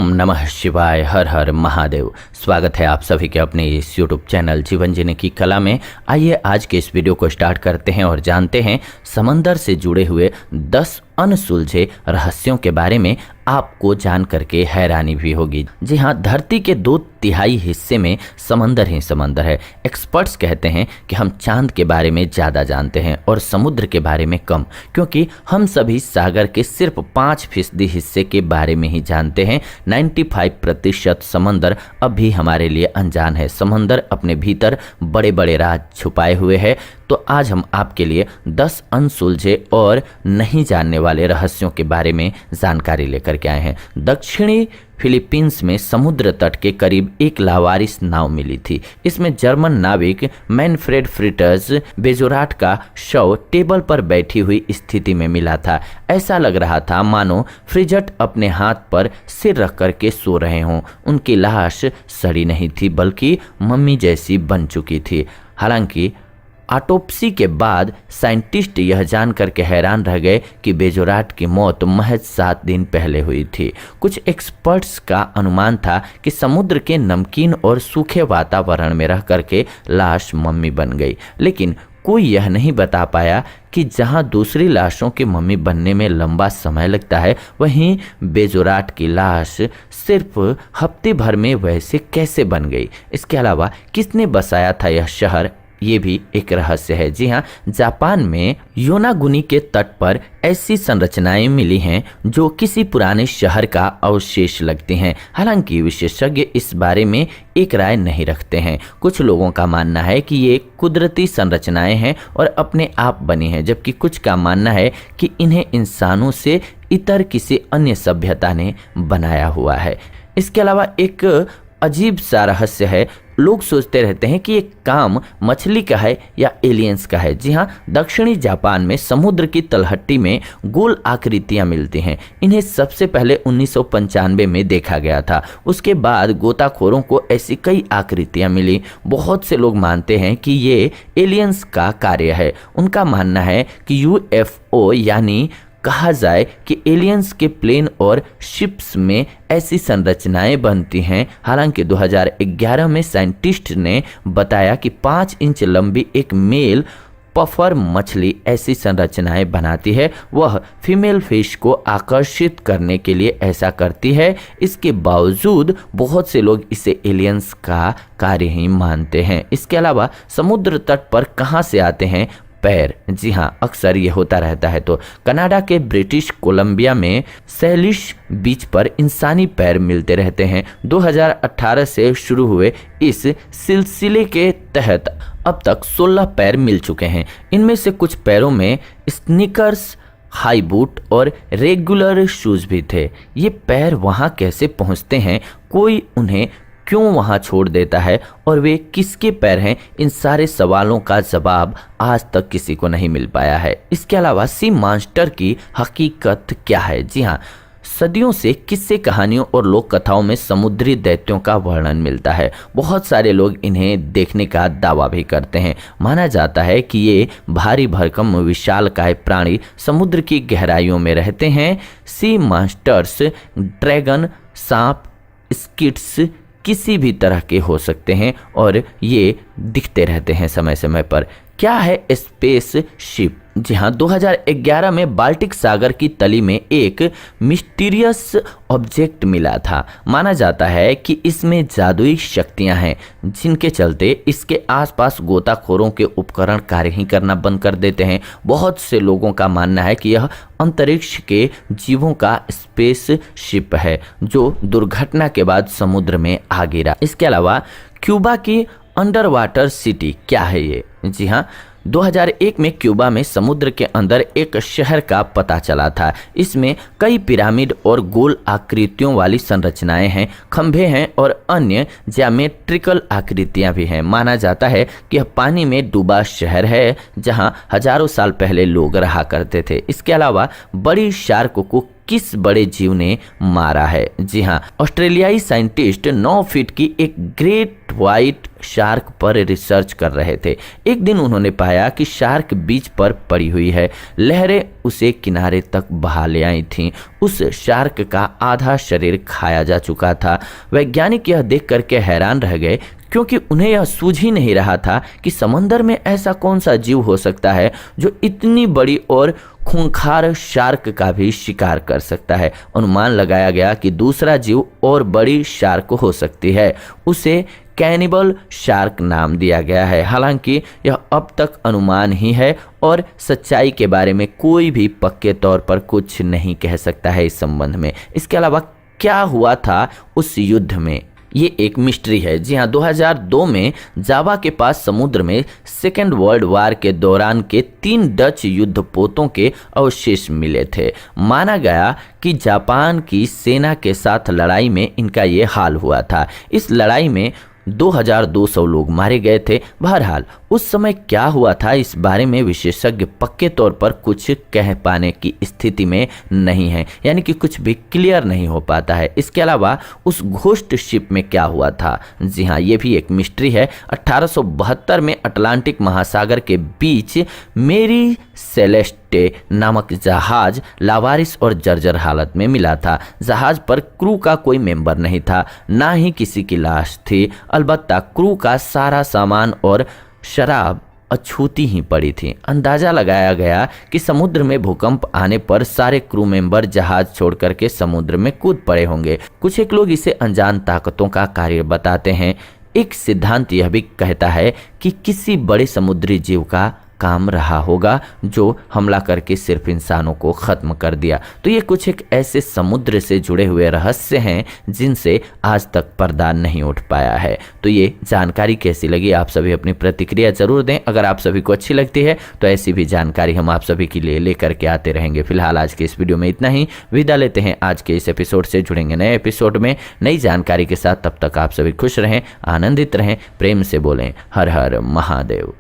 ओम नमः शिवाय। हर हर महादेव। स्वागत है आप सभी के अपने इस यूट्यूब चैनल जीवन जीने की कला में। आइए आज के इस वीडियो को स्टार्ट करते हैं और जानते हैं समंदर से जुड़े हुए 10 अनसुलझे रहस्यों के बारे में। आपको जान करके हैरानी भी होगी। जी हाँ, धरती के 2/3 हिस्से में समंदर ही समंदर है। एक्सपर्ट्स कहते हैं कि हम चांद के बारे में ज़्यादा जानते हैं और समुद्र के बारे में कम, क्योंकि हम सभी सागर के सिर्फ 5% हिस्से के बारे में ही जानते हैं। 95% समंदर अभी हमारे लिए अनजान है। समंदर अपने भीतर बड़े बड़े राज छुपाए हुए है। तो आज हम आपके लिए 10 अनसुलझे और नहीं जानने वाले रहस्यों के बारे में जानकारी लेकर के आए हैं। दक्षिणी फिलीपींस में समुद्र तट के करीब एक लावारिस नाव मिली थी। इसमें जर्मन नाविक मैनफ्रेड फ्रिटर्स बेजोराट का शव टेबल पर बैठी हुई स्थिति में मिला था। ऐसा लग रहा था मानो फ्रिजट अपने हाथ पर सिर रख करके सो रहे हों। उनकी लाश सड़ी नहीं थी बल्कि मम्मी जैसी बन चुकी थी। हालांकि ऑटोप्सी के बाद साइंटिस्ट यह जानकर के हैरान रह गए कि बेजोराट की मौत महज 7 दिन पहले हुई थी। कुछ एक्सपर्ट्स का अनुमान था कि समुद्र के नमकीन और सूखे वातावरण में रह करके लाश मम्मी बन गई, लेकिन कोई यह नहीं बता पाया कि जहां दूसरी लाशों की मम्मी बनने में लंबा समय लगता है, वहीं बेजोराट की लाश सिर्फ हफ्ते भर में वैसे कैसे बन गई। इसके अलावा किसने बसाया था यह शहर, ये भी एक रहस्य है। जी हाँ, जापान में योनागुनी के तट पर ऐसी संरचनाएं मिली हैं जो किसी पुराने शहर का अवशेष लगती हैं। हालांकि विशेषज्ञ इस बारे में एक राय नहीं रखते हैं। कुछ लोगों का मानना है कि ये कुदरती संरचनाएं हैं और अपने आप बनी हैं, जबकि कुछ का मानना है कि इन्हें इंसानों से इतर किसी अन्य सभ्यता ने बनाया हुआ है। इसके अलावा एक अजीब सा रहस्य है। लोग सोचते रहते हैं कि ये काम मछली का है या एलियंस का है। जी हाँ, दक्षिणी जापान में समुद्र की तलहटी में गोल आकृतियां मिलती हैं। इन्हें सबसे पहले 1995 में देखा गया था। उसके बाद गोताखोरों को ऐसी कई आकृतियां मिली। बहुत से लोग मानते हैं कि ये एलियंस का कार्य है। उनका मानना है कि यूएफओ यानी कहा जाए कि एलियंस के प्लेन और शिप्स में ऐसी संरचनाएं बनती हैं। हालांकि 2011 में साइंटिस्ट ने बताया कि 5 इंच लंबी एक मेल पफर मछली ऐसी संरचनाएं बनाती है। वह फीमेल फिश को आकर्षित करने के लिए ऐसा करती है। इसके बावजूद बहुत से लोग इसे एलियंस का कार्य ही मानते हैं। इसके अलावा समुद्र तट पर कहां से आते हैं पैर? जी हाँ, अक्सर ये होता रहता है। तो कनाडा के ब्रिटिश कोलंबिया में सैलिश बीच पर इंसानी पैर मिलते रहते हैं। 2018 से शुरू हुए इस सिलसिले के तहत अब तक 16 पैर मिल चुके हैं। इनमें से कुछ पैरों में स्नीकर्स, हाई बूट और रेगुलर शूज भी थे। ये पैर वहाँ कैसे पहुँचते हैं, कोई उन्हें क्यों वहां छोड़ देता है और वे किसके पैर हैं, इन सारे सवालों का जवाब आज तक किसी को नहीं मिल पाया है। इसके अलावा सी मॉन्स्टर की हकीकत क्या है? जी हाँ, सदियों से किस्से कहानियों और लोक कथाओं में समुद्री दैत्यों का वर्णन मिलता है। बहुत सारे लोग इन्हें देखने का दावा भी करते हैं। माना जाता है कि ये भारी भरकम विशालकाय प्राणी समुद्र की गहराइयों में रहते हैं। सी मॉन्स्टर्स ड्रैगन, सांप, स्किड्स किसी भी तरह के हो सकते हैं और ये दिखते रहते हैं समय समय पर। क्या है स्पेस शिप? जी हाँ, 2011 में बाल्टिक सागर की तली में एक मिस्टीरियस ऑब्जेक्ट मिला था। माना जाता है कि इसमें जादुई शक्तियां हैं, जिनके चलते इसके आसपास गोताखोरों के उपकरण कार्य ही करना बंद कर देते हैं। बहुत से लोगों का मानना है कि यह अंतरिक्ष के जीवों का स्पेस शिप है जो दुर्घटना के बाद समुद्र में आ गिरा। इसके अलावा क्यूबा की अंडर वाटर सिटी क्या है ये? जी हाँ, 2001 में क्यूबा में समुद्र के अंदर एक शहर का पता चला था। इसमें कई पिरामिड और गोल आकृतियों वाली संरचनाएं हैं, खंभे हैं और अन्य ज्यामेट्रिकल आकृतियां भी हैं। माना जाता है कि यह पानी में डूबा शहर है जहां हजारों साल पहले लोग रहा करते थे। इसके अलावा बड़ी शार्क को किस बड़े जीव ने मारा है। जी हाँ, ऑस्ट्रेलियाई साइंटिस्ट 9 फीट की एक ग्रेट व्हाइट शार्क पर रिसर्च कर रहे थे। एक दिन उन्होंने पाया कि शार्क बीच पर पड़ी हुई है। लहरें उसे किनारे तक बहा ले आई थीं। उस शार्क का आधा शरीर खाया जा चुका था। वैज्ञानिक यह देख करके हैरान रह गए, क्योंकि उन्हें यह सूझ ही नहीं रहा था कि समंदर में ऐसा कौन सा जीव हो सकता है जो इतनी बड़ी और खूंखार शार्क का भी शिकार कर सकता है। अनुमान लगाया गया कि दूसरा जीव और बड़ी शार्क हो सकती है। उसे कैनिबल शार्क नाम दिया गया है। हालांकि यह अब तक अनुमान ही है और सच्चाई के बारे में कोई भी पक्के तौर पर कुछ नहीं कह सकता है इस संबंध में। इसके अलावा क्या हुआ था उस युद्ध में, ये एक मिस्ट्री है। जी हाँ, 2002 में जावा के पास समुद्र में सेकेंड वर्ल्ड वार के दौरान के 3 डच युद्धपोतों के अवशेष मिले थे। माना गया कि जापान की सेना के साथ लड़ाई में इनका ये हाल हुआ था। इस लड़ाई में 2200 लोग मारे गए थे। बहरहाल उस समय क्या हुआ था इस बारे में विशेषज्ञ पक्के तौर पर कुछ कह पाने की स्थिति में नहीं है, यानी कि कुछ भी क्लियर नहीं हो पाता है। इसके अलावा उस घोस्ट शिप में क्या हुआ था, जी हाँ, ये भी एक मिस्ट्री है। 1872 में अटलांटिक महासागर के बीच मेरी सेलेस्टे नामक जहाज लावारिस और जर्जर हालत में मिला था। जहाज पर क्रू का कोई मेंबर नहीं था, ना ही किसी की लाश थी। अलबत्ता क्रू का सारा सामान और शराब अछूती ही पड़ी थी। अंदाजा लगाया गया कि समुद्र में भूकंप आने पर सारे क्रू मेंबर जहाज छोड़ करके समुद्र में कूद पड़े होंगे। कुछ एक लोग इसे अनजान ताकतों का कार्य बताते हैं। एक सिद्धांत यह भी कहता है कि किसी बड़े समुद्री जीव का काम रहा होगा जो हमला करके सिर्फ इंसानों को खत्म कर दिया। तो ये कुछ एक ऐसे समुद्र से जुड़े हुए रहस्य हैं जिनसे आज तक पर्दा नहीं उठ पाया है। तो ये जानकारी कैसी लगी, आप सभी अपनी प्रतिक्रिया जरूर दें। अगर आप सभी को अच्छी लगती है तो ऐसी भी जानकारी हम आप सभी के लिए लेकर के आते रहेंगे। फिलहाल आज के इस वीडियो में इतना ही, विदा लेते हैं आज के इस एपिसोड से। जुड़ेंगे नए एपिसोड में नई जानकारी के साथ। तब तक आप सभी खुश रहें, आनंदित रहें, प्रेम से बोलें हर हर महादेव।